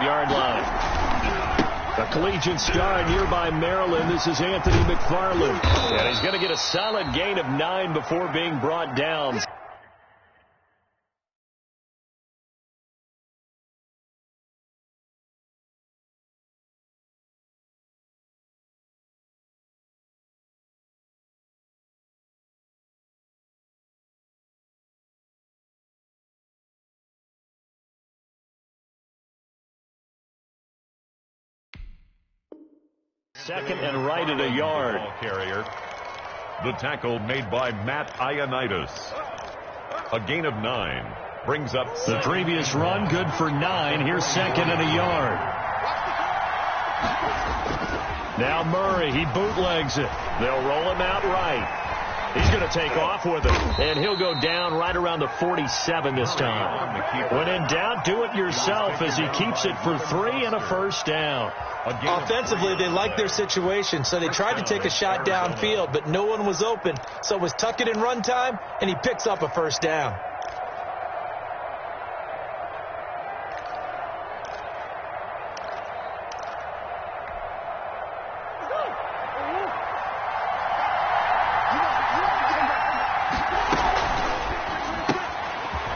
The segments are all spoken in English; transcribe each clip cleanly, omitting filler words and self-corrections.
25-yard line. A collegiate star in nearby Maryland. This is Anthony McFarland. And he's going to get a solid gain of 9 before being brought down. Second and right at a yard. Carrier. The tackle made by Matt Ioannidis. A gain of 9 brings up the previous run, good for 9. Here's second and a yard. Now Murray, he bootlegs it. They'll roll him out right. He's going to take off with it, and he'll go down right around the 47 this time. When in doubt, do it yourself as he keeps it for 3 and a first down. Offensively, they liked their situation, so they tried to take a shot downfield, but no one was open, so it was tuck it in run time, and he picks up a first down.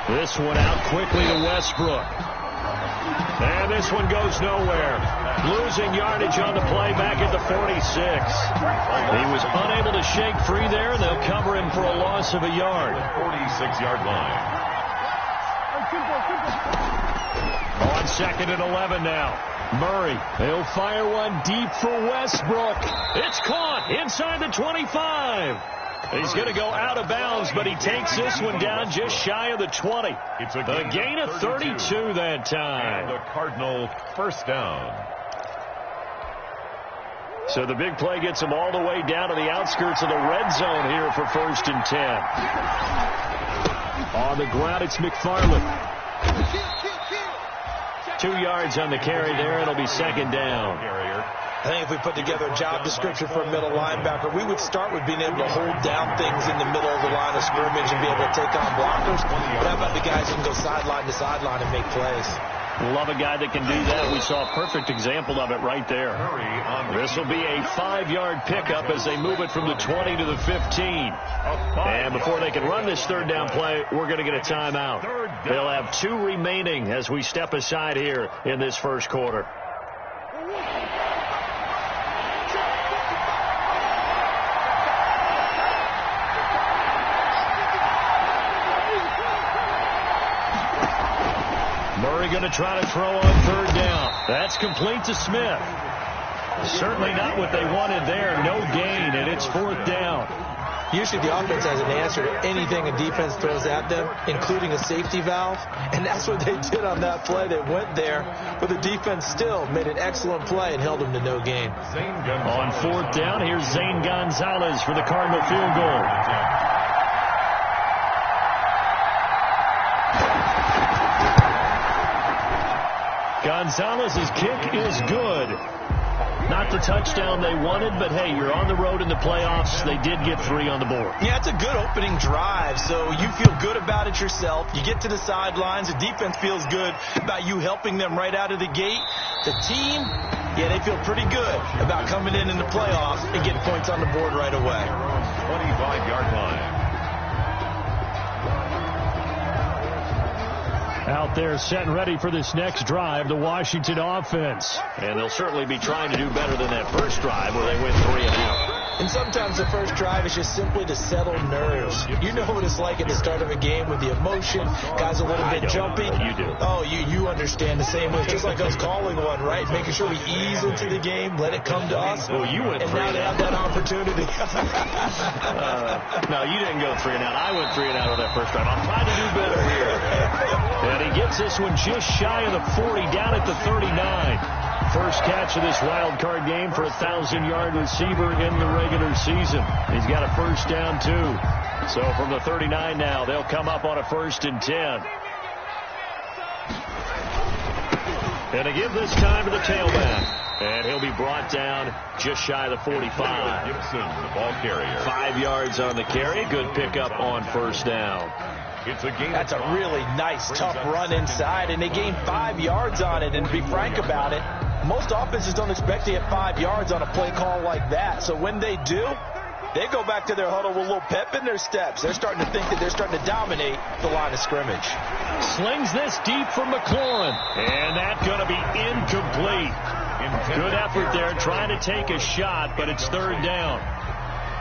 This one out quickly to Westbrook. And this one goes nowhere. Losing yardage on the play back at the 46. He was unable to shake free there, and they'll cover him for a loss of a yard. 46-yard line. On second and 11 now. Murray, he'll fire one deep for Westbrook. It's caught inside the 25. He's going to go out of bounds, but he takes this one down just shy of the 20. It's a gain of 32 that time. And the Cardinal first down. So the big play gets him all the way down to the outskirts of the red zone here for first and 10. On the ground, it's McFarland. 2 yards on the carry there. It'll be second down. I think if we put together a job description for a middle linebacker, we would start with being able to hold down things in the middle of the line of scrimmage and be able to take on blockers. But how about the guys who can go sideline to sideline and make plays? Love a guy that can do that. We saw a perfect example of it right there. This will be a 5-yard pickup as they move it from the 20 to the 15. And before they can run this third down play, we're going to get a timeout. They'll have 2 remaining as we step aside here in this first quarter. Murray going to try to throw on third down. That's complete to Smith. Certainly not what they wanted there. No gain, and it's fourth down. Usually the offense has an answer to anything a defense throws at them, including a safety valve, and that's what they did on that play. They went there, but the defense still made an excellent play and held them to no gain. On fourth down, here's Zane Gonzalez for the Cardinal field goal. Gonzalez's kick is good. Not the touchdown they wanted, but hey, you're on the road in the playoffs. They did get 3 on the board. Yeah, it's a good opening drive, so you feel good about it yourself. You get to the sidelines. The defense feels good about you helping them right out of the gate. The team, yeah, they feel pretty good about coming in the playoffs and getting points on the board right away. 25-yard line. Out there set and ready for this next drive, the Washington offense. And they'll certainly be trying to do better than that first drive where they went 3 and out. And sometimes the first drive is just simply to settle nerves. You know what it's like at the start of a game with the emotion. Guys a little bit jumpy. You do. Oh, you understand the same way. Just like us calling one, right? Making sure we ease into the game, let it come to us. Well, you went 3 and now they have that opportunity. No, you didn't go 3 and out. I went 3 and out on that first drive. I'm trying to do better here. And he gets this one just shy of the 40, down at the 39. First catch of this wild card game for a 1,000-yard receiver in the regular season. He's got a first down, too. So from the 39 now, they'll come up on a first and 10. And again this time to the tailback. And he'll be brought down just shy of the 45. Gibson, the ball carrier. 5 yards on the carry. Good pickup on first down. That's a really nice, tough run inside, and they gained 5 yards on it. And to be frank about it, most offenses don't expect to get 5 yards on a play call like that. So when they do, they go back to their huddle with a little pep in their steps. They're starting to think that they're starting to dominate the line of scrimmage. Slings this deep for McLaurin, and that's going to be incomplete. Good effort there, trying to take a shot, but it's third down.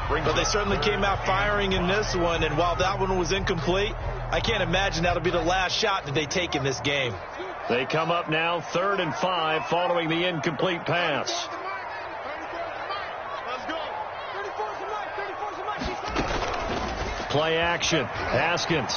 But they certainly came out firing in this one, and while that one was incomplete, I can't imagine that'll be the last shot that they take in this game. They come up now 3rd and 5 following the incomplete pass. Play action. Haskins.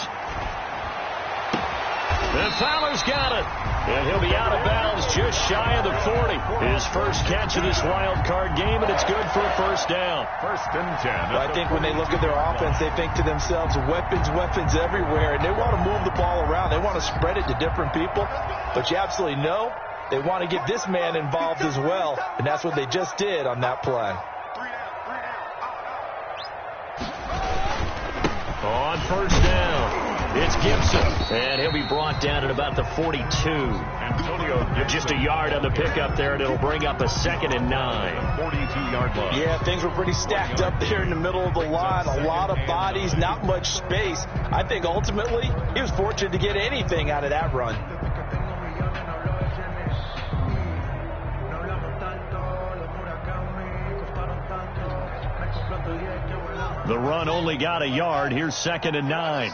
And Fowler's got it. And he'll be out of bounds just shy of the 40. His first catch of this wild card game, and it's good for a first down. 1st and 10. Well, I think when they look at their offense, they think to themselves, weapons, weapons everywhere. And they want to move the ball around. They want to spread it to different people. But you absolutely know they want to get this man involved as well. And that's what they just did on that play. On first down, it's Gibson, and he'll be brought down at about the 42. Just a yard on the pickup there, and it'll bring up a 2nd and 9. 42-yard line. Yeah, things were pretty stacked up there in the middle of the line. A lot of bodies, not much space. I think ultimately he was fortunate to get anything out of that run. The run only got a yard. Here's 2nd and 9.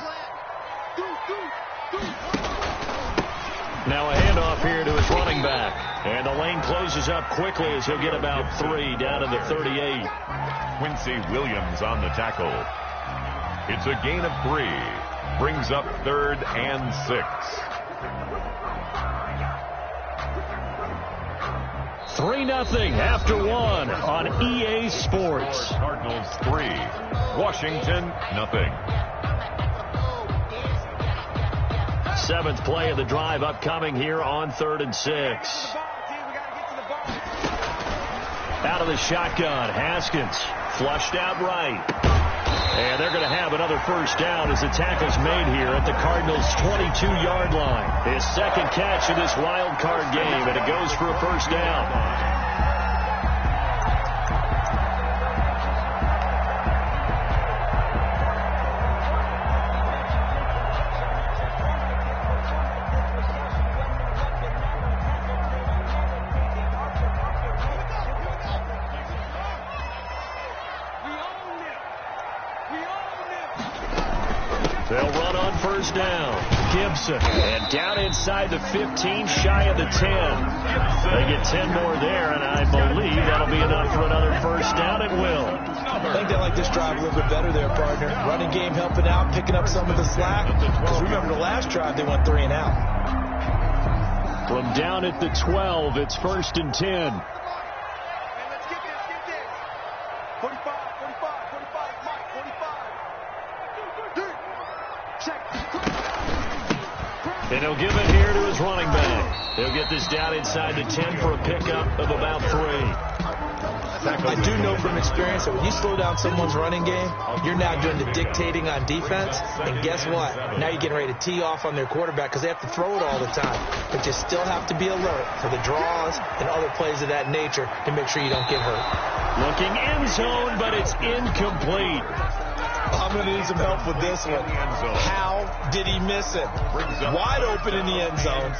Now a handoff here to his running back. And the lane closes up quickly as he'll get about 3 down to the 38. Quincy Williams on the tackle. It's a gain of 3. Brings up 3rd and 6. 3-0 after 1 on EA Sports. Cardinals 3, Washington 0. 7th play of the drive upcoming here on 3rd and 6. Out of the shotgun, Haskins flushed out right. And they're going to have another first down as the tackle's made here at the Cardinals' 22-yard line. His 2nd catch of this wild card game, and it goes for a first down. They'll run on first down. Gibson. And down inside the 15, shy of the 10. They get 10 more there, and I believe that'll be enough for another first down. It will. I think they like this drive a little bit better there, partner. Running game helping out, picking up some of the slack. Because remember, the last drive, they went 3 and out. From down at the 12, it's 1st and 10. And he'll give it here to his running back. He'll get this down inside the 10 for a pickup of about 3. I do know from experience that when you slow down someone's running game, you're now doing the dictating on defense. And guess what? Now you're getting ready to tee off on their quarterback because they have to throw it all the time. But you still have to be alert for the draws and other plays of that nature to make sure you don't get hurt. Looking end zone, but it's incomplete. I'm going to need some help with this one. How did he miss it? Wide open in the end zone.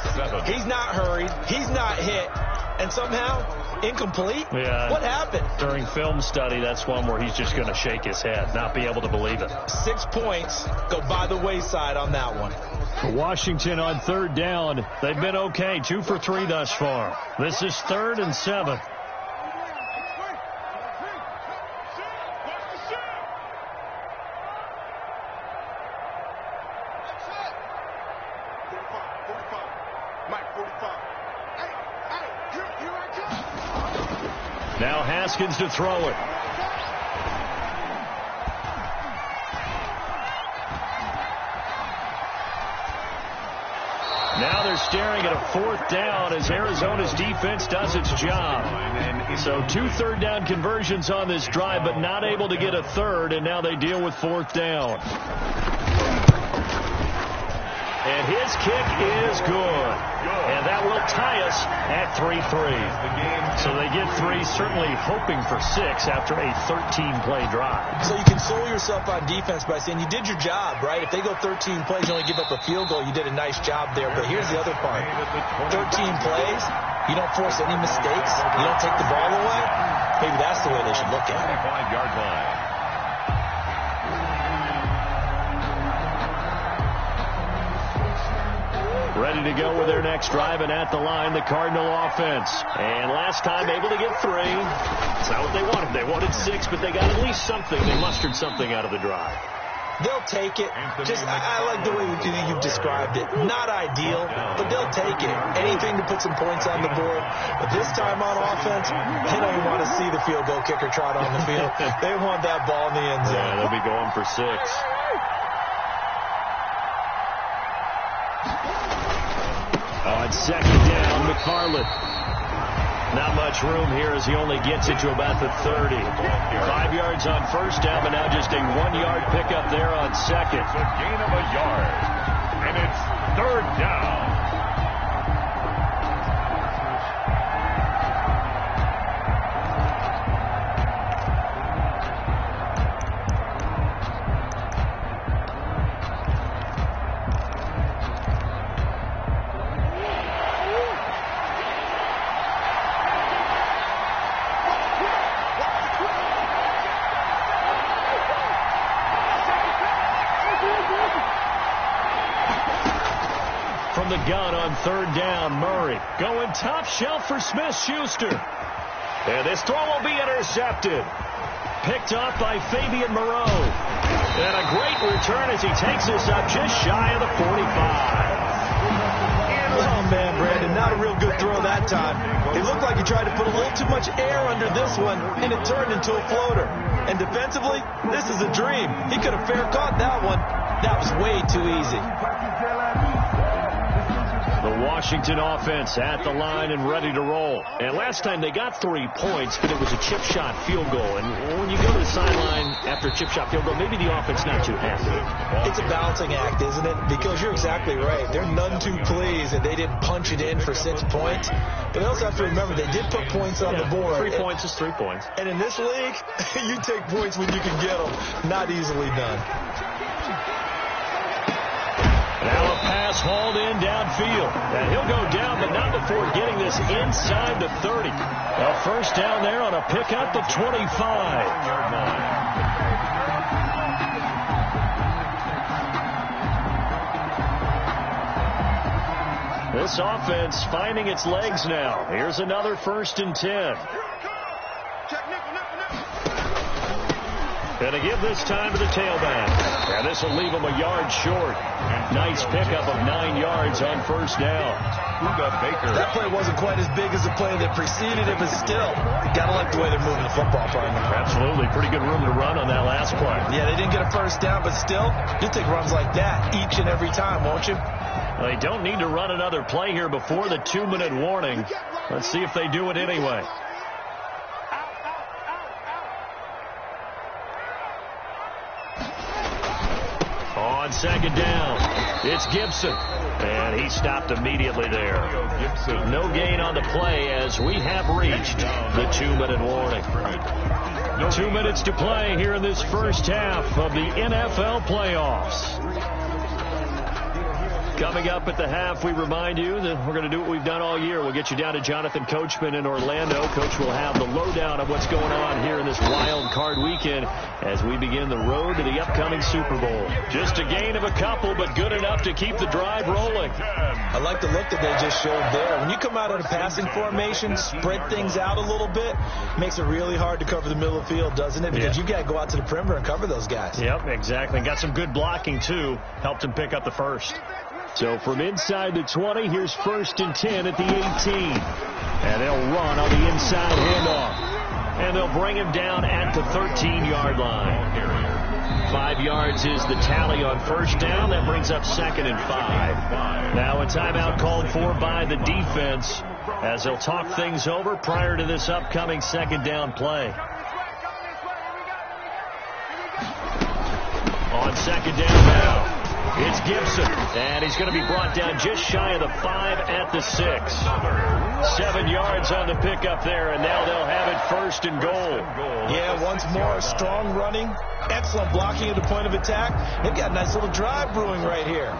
He's not hurried. He's not hit. And somehow, incomplete? Yeah. What happened? During film study, that's one where he's just going to shake his head, not be able to believe it. 6 points go by the wayside on that one. Washington on 3rd down. They've been okay, 2 for 3 thus far. This is 3rd and 7. Now Haskins to throw it. Now they're staring at a 4th down as Arizona's defense does its job. So 2 third down conversions on this drive, but not able to get a 3rd, and now they deal with 4th down. And his kick is good. And that will tie us at 3-3. So they get 3, certainly hoping for 6 after a 13-play drive. So you console yourself on defense by saying you did your job, right? If they go 13 plays, you only give up a field goal, you did a nice job there. But here's the other part. 13 plays, you don't force any mistakes, you don't take the ball away. Maybe that's the way they should look at it. 25-yard line. Ready to go with their next drive, and at the line, the Cardinal offense. And last time, able to get 3. That's not what they wanted. They wanted 6, but they got at least something. They mustered something out of the drive. They'll take it. I like the way you've described it. Not ideal, but they'll take it. Anything to put some points on the board. But this time on offense, they don't even want to see the field goal kicker trot on the field. They want that ball in the end zone. Yeah, they'll be going for 6. On second down, McFarland. Not much room here as he only gets it to about the 30. 5 yards on first down, but now just a 1-yard pickup there on second. It's a gain of a yard, and it's 3rd down. From the gun on 3rd down, Murray going top shelf for Smith-Schuster. And this throw will be intercepted. Picked off by Fabian Moreau. And a great return as he takes us up just shy of the 45. Oh, man, Brandon, not a real good throw that time. It looked like he tried to put a little too much air under this one, and it turned into a floater. And defensively, this is a dream. He could have fair caught that one. That was way too easy. The Washington offense at the line and ready to roll. And last time they got 3 points, but it was a chip shot field goal. And when you go to the sideline after a chip shot field goal, maybe the offense not too happy. It's a balancing act, isn't it? Because you're exactly right. They're none too pleased that they didn't punch it in for 6 points. But they also have to remember they did put points on the board. 3 points is 3 points. And in this league, you take points when you can get them. Not easily done. Now a pass hauled in downfield. And he'll go down, but not before getting this inside the 30. A first down there on a pickup of 25. This offense finding its legs now. Here's another 1st and 10. And to give this time to the tailback. And this will leave him a yard short. Nice pickup of 9 yards on first down. That play wasn't quite as big as the play that preceded it, but still, got to like the way they're moving the football partner. Absolutely. Pretty good room to run on that last play. Yeah, they didn't get a first down, but still, you'll take runs like that each and every time, won't you? Well, they don't need to run another play here before the 2-minute warning. Let's see if they do it anyway. On second down, it's Gibson. And he stopped immediately there. No gain on the play as we have reached the 2-minute warning. 2 minutes to play here in this first half of the NFL playoffs. Coming up at the half, we remind you that we're going to do what we've done all year. We'll get you down to Jonathan Coachman in Orlando. Coach will have the lowdown of what's going on here in this wild card weekend as we begin the road to the upcoming Super Bowl. Just a gain of a couple, but good enough to keep the drive rolling. I like the look that they just showed there. When you come out of a passing formation, spread things out a little bit, makes it really hard to cover the middle of the field, doesn't it? Because you got to go out to the perimeter and cover those guys. Yep, exactly. Got some good blocking, too. Helped him pick up the first. So from inside the 20, here's 1st and 10 at the 18. And they'll run on the inside handoff. And they'll bring him down at the 13-yard line. 5 yards is the tally on first down. That brings up 2nd and 5. Now a timeout called for by the defense as they'll talk things over prior to this upcoming 2nd down play. On 2nd down now. It's Gibson, and he's going to be brought down just shy of the 5 at the 6. 7 yards on the pickup there, and now they'll have it 1st and goal. Yeah, once more, strong running, excellent blocking at the point of attack. They've got a nice little drive brewing right here.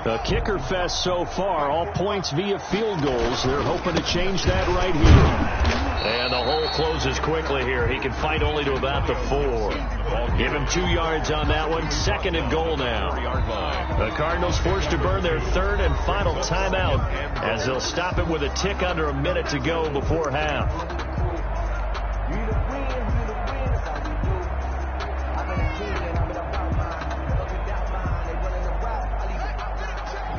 A kicker fest so far, all points via field goals. They're hoping to change that right here. And the hole closes quickly here. He can fight only to about the 4. Give him 2 yards on that one. 2nd and goal now. The Cardinals forced to burn their 3rd and final timeout as they'll stop it with a tick under a minute to go before half.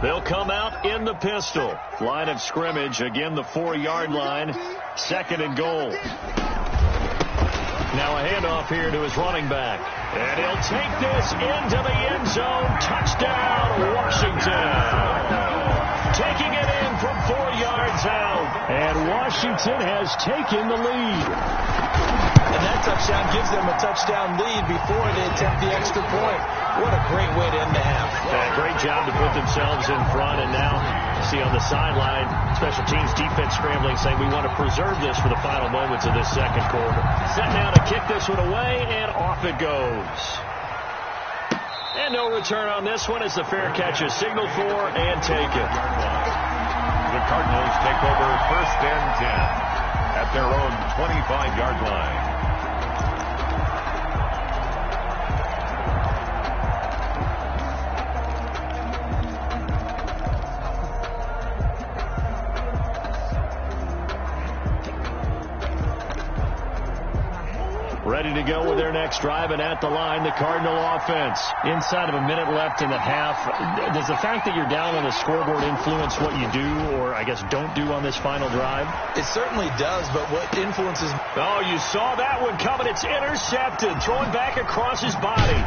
They'll come out in the pistol. Line of scrimmage, again the 4-yard line. 2nd and goal. Now a handoff here to his running back. And he'll take this into the end zone. Touchdown, Washington. Taking it in from 4 yards out. And Washington has taken the lead. And that touchdown gives them a touchdown lead before they attempt the extra point. What a great way to end the half. Great job to put themselves in front. And now, see on the sideline, special teams defense scrambling, saying we want to preserve this for the final moments of this 2nd quarter. Set now to kick this one away, and off it goes. And no return on this one as the fair catch is signaled for and taken. The Cardinals take over 1st and 10 at their own 25-yard line. Ready to go with their next drive, and at the line, the Cardinal offense. Inside of a minute left in the half, does the fact that you're down on the scoreboard influence what you do, or I guess don't do on this final drive? It certainly does, but what influences... Oh, you saw that one coming. It's intercepted, thrown back across his body.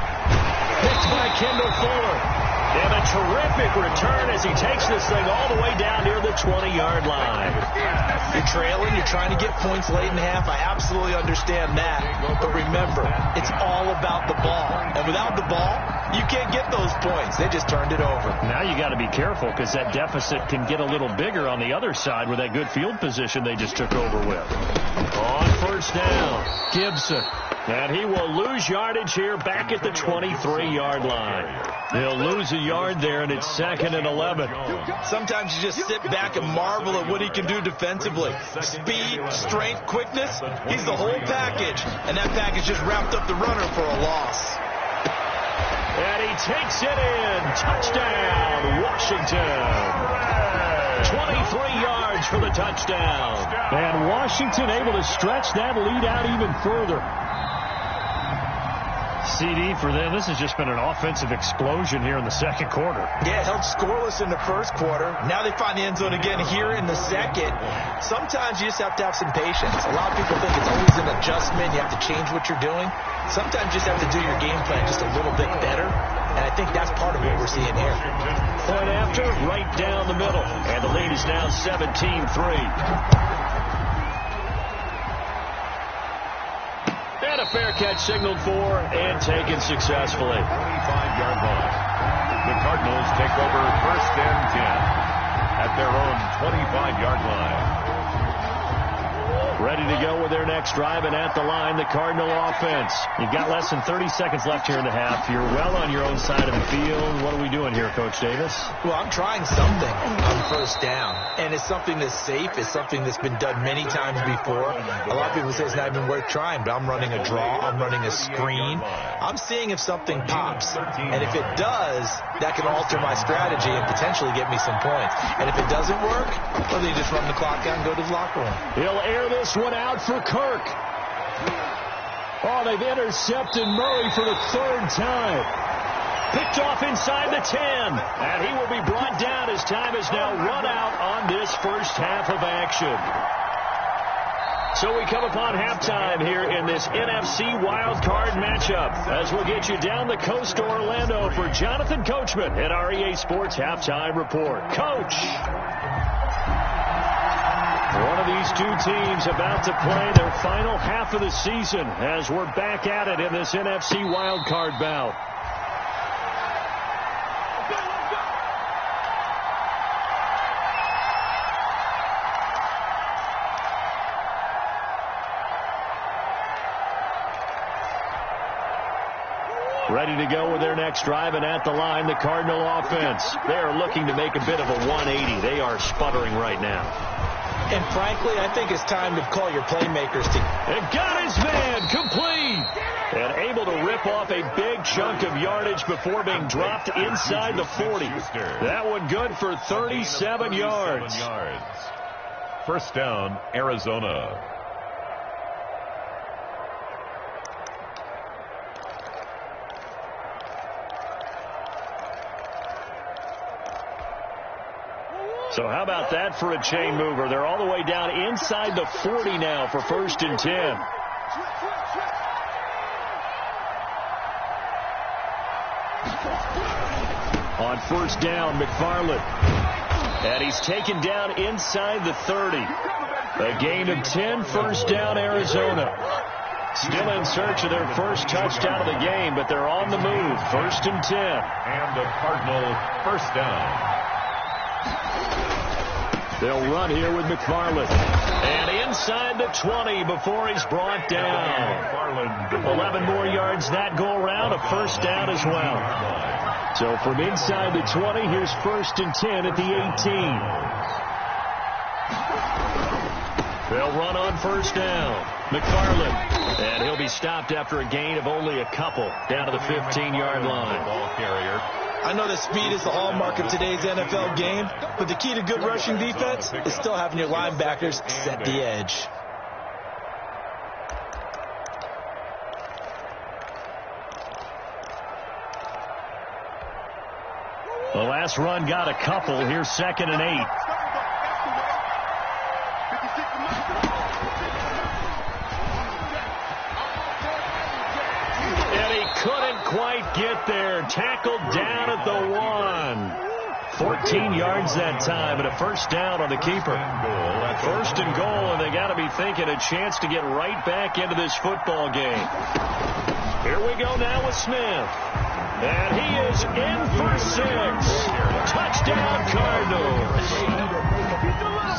Picked by Kendall Fuller. And a terrific return as he takes this thing all the way down near the 20-yard line. You're trailing. You're trying to get points late in half. I absolutely understand that. But remember, it's all about the ball. And without the ball, you can't get those points. They just turned it over. Now you got to be careful because that deficit can get a little bigger on the other side with that good field position they just took over with. On 1st down, Gibson. And he will lose yardage here back at the 23-yard line. He'll lose a yard there, and it's 2nd and 11. Sometimes you just sit back and marvel at what he can do defensively. Speed, strength, quickness, he's the whole package. And that package just wrapped up the runner for a loss. And he takes it in. Touchdown, Washington. 23 yards for the touchdown. And Washington able to stretch that lead out even further. CD for them. This has just been an offensive explosion here in the 2nd quarter. Yeah, held scoreless in the 1st quarter. Now they find the end zone again here in the 2nd. Sometimes you just have to have some patience. A lot of people think it's always an adjustment. You have to change what you're doing. Sometimes you just have to do your game plan just a little bit better. And I think that's part of what we're seeing here. Point after, right down the middle. And the lead is now 17-3. And a fair catch signaled for and taken successfully. 25-yard line. The Cardinals take over 1st and 10 at their own 25-yard line. Ready to go with their next drive, and at the line, the Cardinal offense. You've got less than 30 seconds left here in the half. You're well on your own side of the field. What are we doing here, Coach Davis? Well, I'm trying something on 1st down, and it's something that's safe. It's something that's been done many times before. A lot of people say it's not even worth trying, but I'm running a draw. I'm running a screen. I'm seeing if something pops, and if it does, that can alter my strategy and potentially get me some points. And if it doesn't work, well, then you just run the clock out and go to the locker room. He'll air this one out for Kirk. Oh, they've intercepted Murray for the 3rd time. Picked off inside the 10. And he will be brought down as time is now run out on this 1st half of action. So we come upon halftime here in this NFC wildcard matchup as we'll get you down the coast to Orlando for Jonathan Coachman at our EA Sports Halftime Report. Coach. One of these two teams about to play their final half of the season as we're back at it in this NFC wildcard bout. Ready to go with their next drive, and at the line, the Cardinal offense. They are looking to make a bit of a 180. They are sputtering right now. And frankly, I think it's time to call your playmakers to... And got his man complete. And able to rip off a big chunk of yardage before being dropped inside the 40. That one good for 37 yards. First down, Arizona. So how about that for a chain mover? They're all the way down inside the 40 now for 1st and 10. On 1st down, McFarland. And he's taken down inside the 30. A gain of 10, 1st down, Arizona. Still in search of their first touchdown of the game, but they're on the move. 1st and 10. And the Cardinal 1st down. They'll run here with McFarland. And inside the 20 before he's brought down. 11 more yards that go around, a 1st down as well. So from inside the 20, here's 1st and 10 at the 18. They'll run on 1st down. McFarland. And he'll be stopped after a gain of only a couple down to the 15-yard line. Ball carrier. I know that speed is the hallmark of today's NFL game, but the key to good rushing defense is still having your linebackers set the edge. The last run got a couple. Here's 2nd and 8. Couldn't quite get there. Tackled down at the 1. 14 yards that time, and a 1st down on the keeper. 1st and goal, and they got to be thinking a chance to get right back into this football game. Here we go now with Smith. And he is in for 6. Touchdown, Cardinals.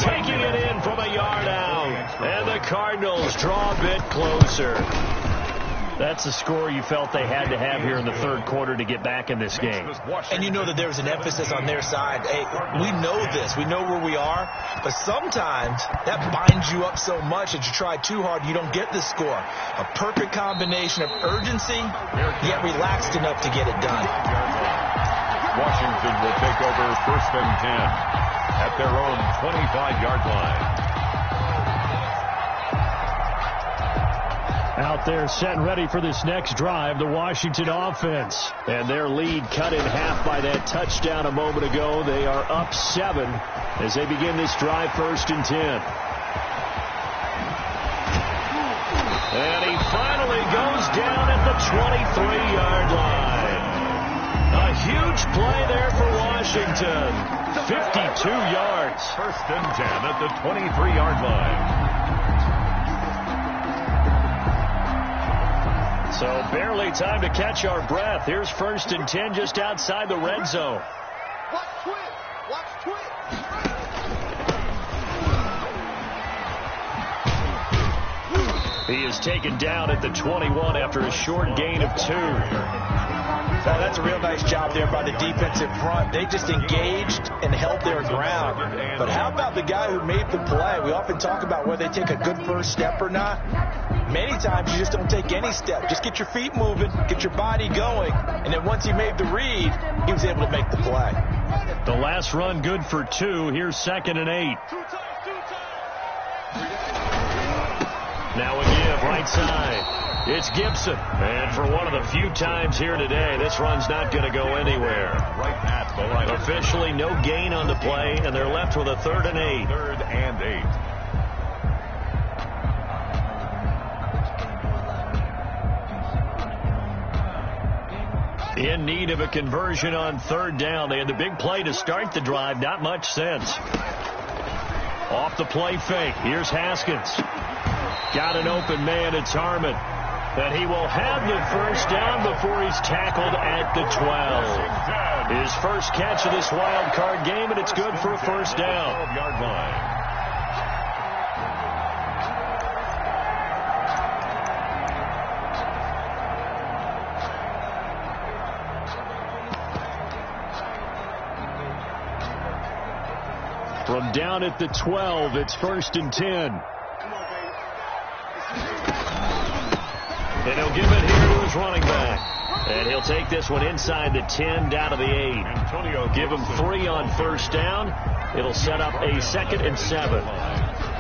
Taking it in from a yard out. And the Cardinals draw a bit closer. That's a score you felt they had to have here in the 3rd quarter to get back in this game. And you know that there was an emphasis on their side. Hey, we know this. We know where we are. But sometimes that binds you up so much that you try too hard, you don't get the score. A perfect combination of urgency, yet relaxed enough to get it done. Washington will take over 1st and 10 at their own 25-yard line. Out there set and ready for this next drive, the Washington offense. And their lead cut in half by that touchdown a moment ago. They are up 7 as they begin this drive, 1st and 10. And he finally goes down at the 23-yard line. A huge play there for Washington. 52 yards. 1st and 10 at the 23-yard line. So barely time to catch our breath. Here's 1st and 10 just outside the red zone. Watch twit. Watch twit. He is taken down at the 21 after a short gain of 2. Well, that's a real nice job there by the defensive front. They just engaged and held their ground. But how about the guy who made the play? We often talk about whether they take a good first step or not. Many times you just don't take any step. Just get your feet moving, get your body going, and then once he made the read, he was able to make the play. The last run good for 2. Here's 2nd and 8. Now a give right side. It's Gibson. And for one of the few times here today, this run's not going to go anywhere. Right at the line. Officially no gain on the play, and they're left with a 3rd and 8. 3rd and 8. In need of a conversion on 3rd down. They had the big play to start the drive. Not much sense. Off the play fake. Here's Haskins. Got an open man. It's Harmon. And he will have the first down before he's tackled at the 12. His first catch of this wild card game, and it's good for a first down. 12-yard line. From down at the 12, it's 1st and 10. And he'll give it here to his running back. And he'll take this one inside the 10, down to the 8. Give him 3 on first down. It'll set up a 2nd and 7.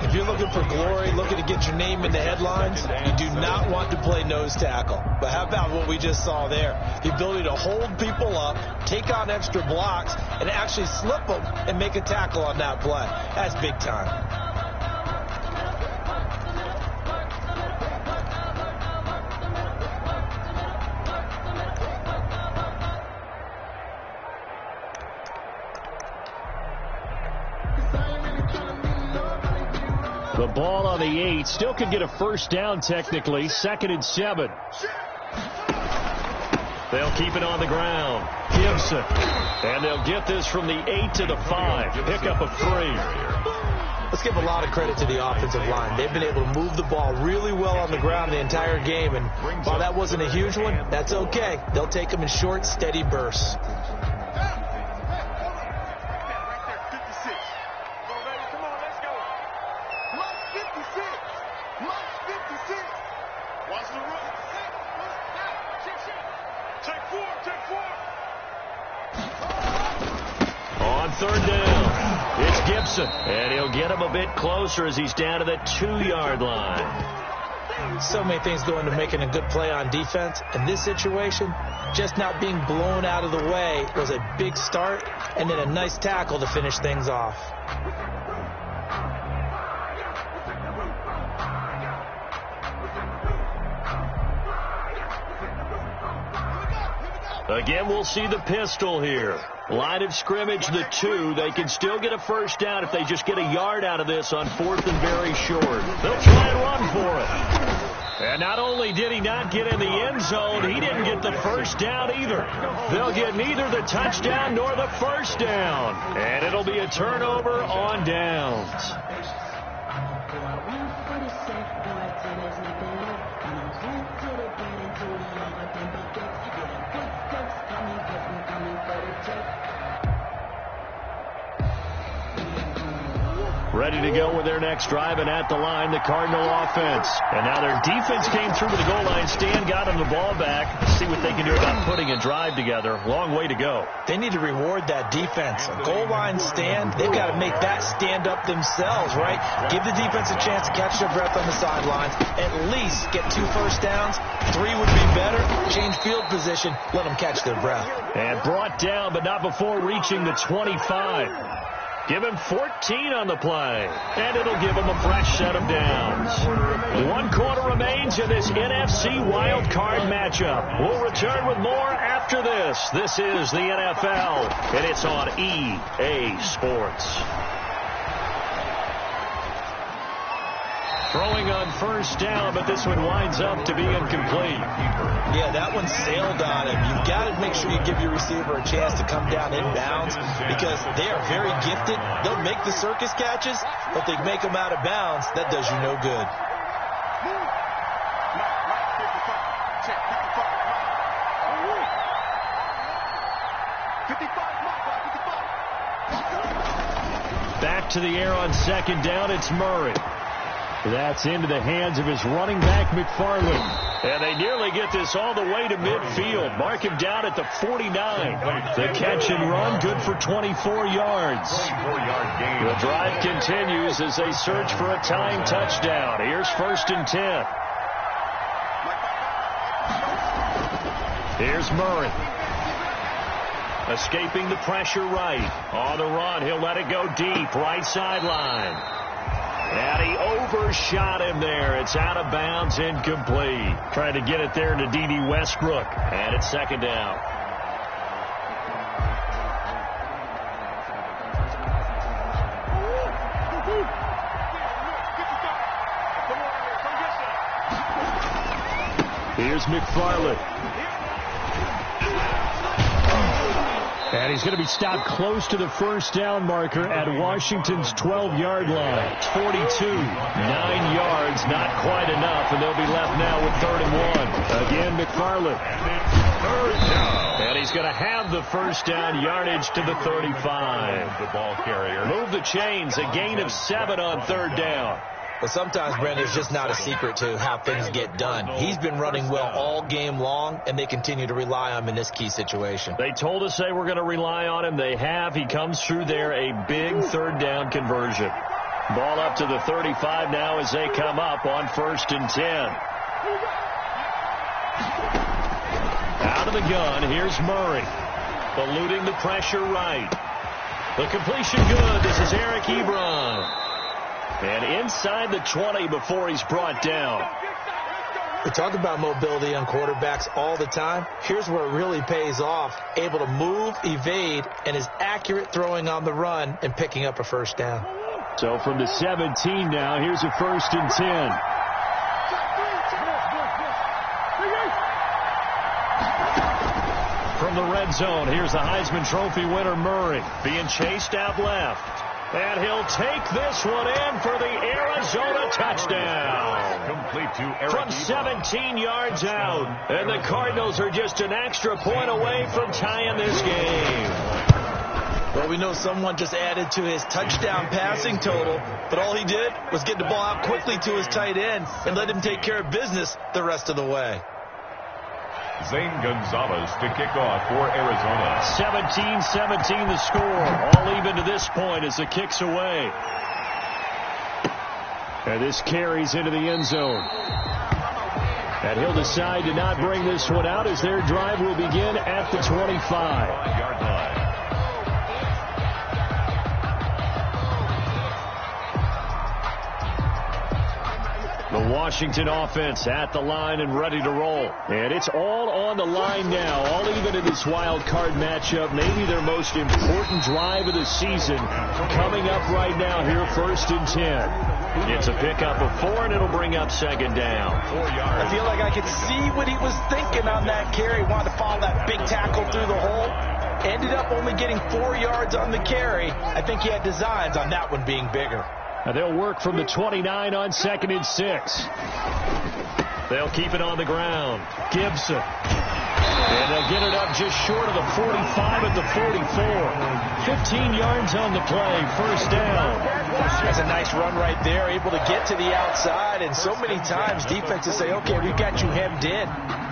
If you're looking for glory, looking to get your name in the headlines, you do not want to play nose tackle. But how about what we just saw there? The ability to hold people up, take on extra blocks, and actually slip them and make a tackle on that play. That's big time. The ball on the 8. Still could get a first down technically. 2nd and 7. They'll keep it on the ground. Gibson. And they'll get this from the 8 to the 5. Pickup of 3. Let's give a lot of credit to the offensive line. They've been able to move the ball really well on the ground the entire game. And while that wasn't a huge one, that's okay. They'll take them in short, steady bursts. On 3rd down, it's Gibson. And he'll get him a bit closer as he's down to the 2-yard line. So many things go into making a good play on defense. In this situation, just not being blown out of the way was a big start, and then a nice tackle to finish things off. Again, we'll see the pistol here. Line of scrimmage, the 2. They can still get a first down if they just get a yard out of this on 4th and very short. They'll try and run for it. And not only did he not get in the end zone, he didn't get the first down either. They'll get neither the touchdown nor the first down. And it'll be a turnover on downs. Ready to go with their next drive, and at the line, the Cardinal offense. And now their defense came through to the goal line stand, got them the ball back. Let's see what they can do about putting a drive together. Long way to go. They need to reward that defense. A goal line stand, they've got to make that stand up themselves, right? Give the defense a chance to catch their breath on the sidelines. At least get 2 first downs. 3 would be better. Change field position. Let them catch their breath. And brought down, but not before reaching the 25. Give him 14 on the play, and it'll give him a fresh set of downs. 1 quarter remains in this NFC wild card matchup. We'll return with more after this. This is the NFL, and it's on EA Sports. Throwing on first down, but this one winds up to be incomplete. Yeah, that one sailed on him. You've got to make sure you give your receiver a chance to come down inbounds because they are very gifted. They'll make the circus catches, but they make them out of bounds. That does you no good. Back to the air on 2nd down, it's Murray. That's into the hands of his running back, McFarland. And they nearly get this all the way to midfield. Mark him down at the 49. The catch and run, good for 24 yards. The drive continues as they search for a tying touchdown. Here's 1st and 10. Here's Murray. Escaping the pressure right. On the run, he'll let it go deep. Right sideline. And he overshot him there. It's out of bounds, incomplete. Trying to get it there to D.D. Westbrook. And it's 2nd down. Here's McFarland. And he's going to be stopped close to the first down marker at Washington's 12-yard line. 42, 9 yards, not quite enough, and they'll be left now with 3rd and 1. Again, McFarland. And he's going to have the first down, yardage to the 35. The ball carrier. Move the chains, a gain of 7 on 3rd down. But sometimes, Brent, there's just not a secret to how things get done. He's been running well all game long, and they continue to rely on him in this key situation. They told us they were going to rely on him. They have. He comes through there, a big 3rd down conversion. Ball up to the 35 now as they come up on 1st and 10. Out of the gun, here's Murray. Eluding the pressure right. The completion good. This is Eric Ebron. And inside the 20 before he's brought down. We talk about mobility on quarterbacks all the time. Here's where it really pays off. Able to move, evade, and is accurate throwing on the run and picking up a first down. So from the 17 now, here's a 1st and 10. From the red zone, here's the Heisman Trophy winner Murray. Being chased out left. And he'll take this one in for the Arizona touchdown. Complete to Eric From 17 yards out. And the Cardinals are just an extra point away from tying this game. Well, we know someone just added to his touchdown passing total, but all he did was get the ball out quickly to his tight end and let him take care of business the rest of the way. Zane Gonzalez to kick off for Arizona. 17-17 the score. All even to this point as the kick's away. And this carries into the end zone. And he'll decide to not bring this one out as their drive will begin at the 25-yard line. The Washington offense at the line and ready to roll. And it's all on the line now, all even in this wild card matchup. Maybe their most important drive of the season coming up right now here, 1st and 10. It's a pickup of 4, and it'll bring up 2nd down. 4 yards. I feel like I could see what he was thinking on that carry. Wanted to follow that big tackle through the hole. Ended up only getting 4 yards on the carry. I think he had designs on that one being bigger. And they'll work from the 29 on 2nd and 6. They'll keep it on the ground. Gibson. And they'll get it up just short of the 45 at the 44. 15 yards on the play. 1st down. That's a nice run right there. Able to get to the outside. And so many times defenses say, okay, we've got you hemmed in.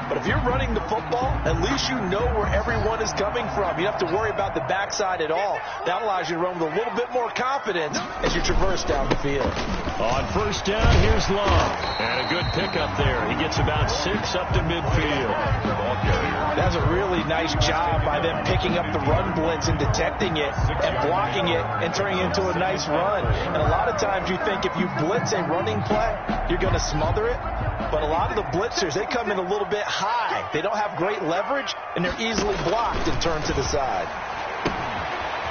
But if you're running the football, at least you know where everyone is coming from. You don't have to worry about the backside at all. That allows you to run with a little bit more confidence as you traverse down the field. On 1st down, here's Love. And a good pickup there. He gets about 6 up to midfield. That's a really nice job by them picking up the run blitz and detecting it and blocking it and turning it into a nice run. And a lot of times you think if you blitz a running play, you're going to smother it. But a lot of the blitzers, they come in a little bit high. They don't have great leverage, and they're easily blocked and turned to the side.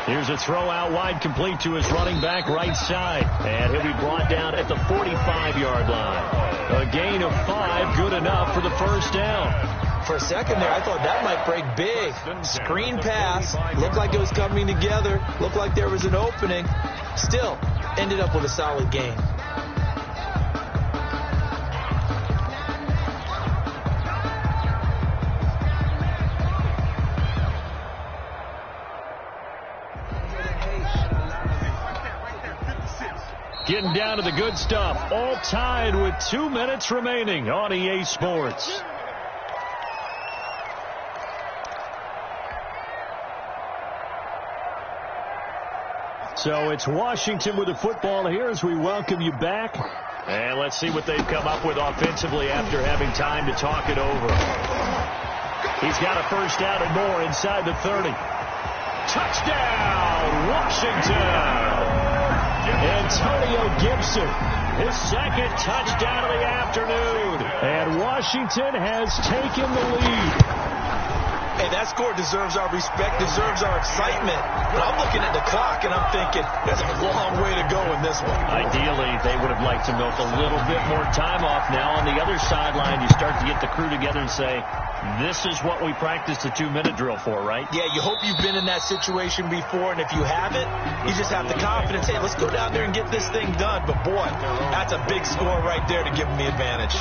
Here's a throw out wide, complete to his running back right side. And he'll be brought down at the 45-yard line. A gain of 5, good enough for the 1st down. For a second there, I thought that might break big. Screen pass, looked like it was coming together, looked like there was an opening. Still, ended up with a solid gain. Getting down to the good stuff. All tied with 2 minutes remaining on EA Sports. So it's Washington with the football here as we welcome you back. And let's see what they've come up with offensively after having time to talk it over. He's got a 1st down and more inside the 30. Touchdown, Washington! Antonio Gibson, his 2nd touchdown of the afternoon. And Washington has taken the lead. Hey, that score deserves our respect, deserves our excitement. But I'm looking at the clock, and I'm thinking, there's a long way to go in this one. Ideally, they would have liked to milk a little bit more time off now. On the other sideline, you start to get the crew together and say, this is what we practiced a 2-minute drill for, right? Yeah, you hope you've been in that situation before, and if you haven't, you just have the confidence, hey, let's go down there and get this thing done. But, boy, that's a big score right there to give them the advantage.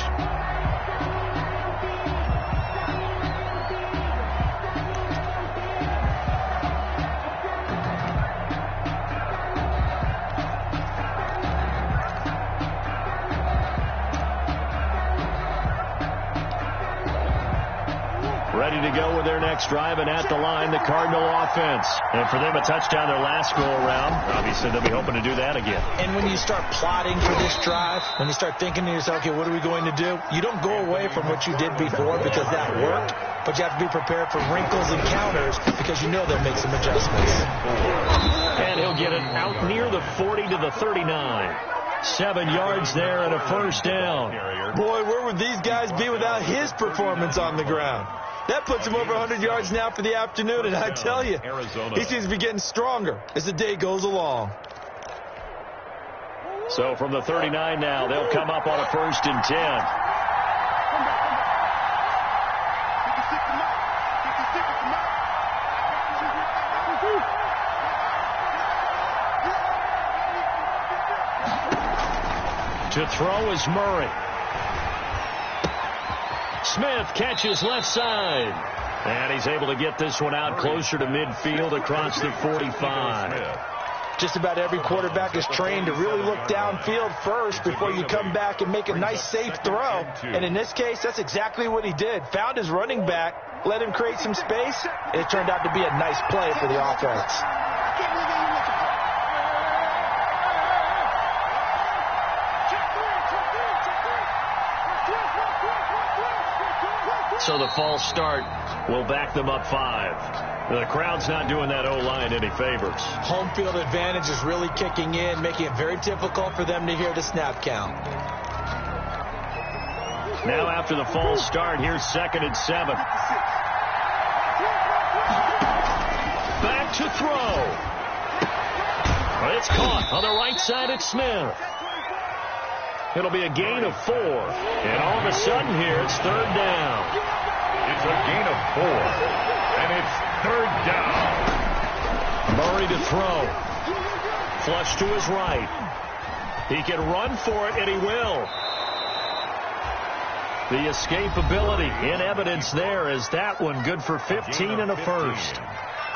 Ready to go with their next drive, and at the line, the Cardinal offense. And for them, a touchdown their last go-around. Obviously, they'll be hoping to do that again. And when you start plotting for this drive, when you start thinking to yourself, okay, what are we going to do? You don't go away from what you did before because that worked, but you have to be prepared for wrinkles and counters because you know they'll make some adjustments. And he'll get it out near the 40 to the 39. 7 yards there and a first down. Boy, where would these guys be without his performance on the ground? That puts him over 100 yards now for the afternoon, and I tell you, he seems to be getting stronger as the day goes along. So from the 39 now, they'll come up on a 1st and 10. To throw is Murray. Smith catches left side. And he's able to get this one out closer to midfield across the 45. Just about every quarterback is trained to really look downfield first before you come back and make a nice, safe throw. And in this case, that's exactly what he did. Found his running back, let him create some space, and it turned out to be a nice play for the offense. So the false start will back them up 5. The crowd's not doing that O-line any favors. Home field advantage is really kicking in, making it very difficult for them to hear the snap count. Now after the false start, here's 2nd and 7. Back to throw. It's caught on the right side. It's Smith. It'll be a gain of 4. And all of a sudden here, it's 3rd down. It's a gain of 4. And it's 3rd down. Murray to throw. Flush to his right. He can run for it, and he will. The escapability in evidence there is that one good for 15 and a first.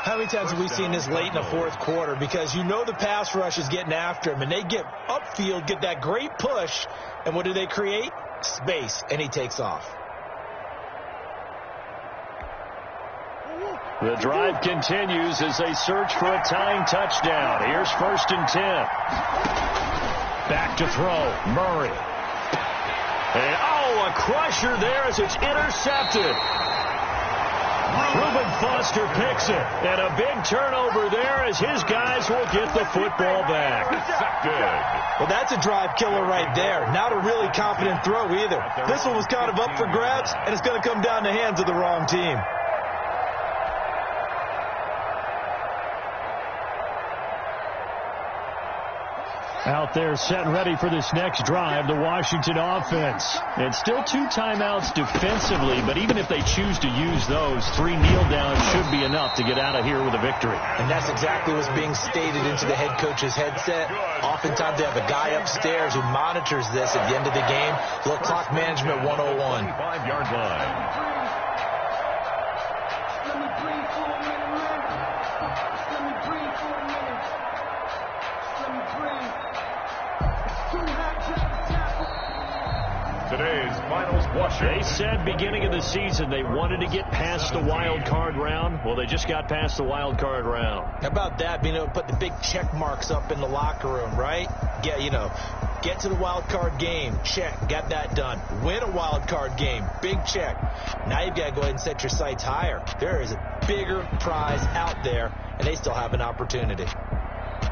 How many times have we seen this late in the 4th quarter? Because you know the pass rush is getting after him, and they get upfield, get that great push, and what do they create? Space, and he takes off. The drive continues as they search for a tying touchdown. Here's 1st and 10. Back to throw, Murray. And, a crusher there as it's intercepted. Reuben Foster picks it, and a big turnover there as his guys will get the football back. Well, that's a drive killer right there. Not a really confident throw either. This one was kind of up for grabs, and it's going to come down the hands of the wrong team. Out there set and ready for this next drive, the Washington offense. And still 2 timeouts defensively, but even if they choose to use those, 3 kneel downs should be enough to get out of here with a victory. And that's exactly what's being stated into the head coach's headset. Oftentimes they have a guy upstairs who monitors this at the end of the game. Little clock management 101. 5-yard line. Today's finals Washington. They said beginning of the season they wanted to get past the wild card round. Well, they just got past the wild card round. How about that, being able to put the big check marks up in the locker room, right? Get to the wild card game, check, got that done. Win a wild card game, big check. Now you've got to go ahead and set your sights higher. There is a bigger prize out there, and they still have an opportunity.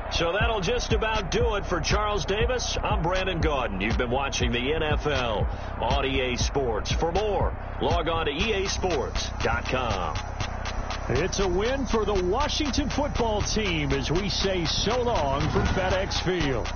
So that'll just about do it for Charles Davis. I'm Brandon Gaudin. You've been watching the NFL on EA Sports. For more, log on to easports.com. It's a win for the Washington football team as we say so long from FedEx Field.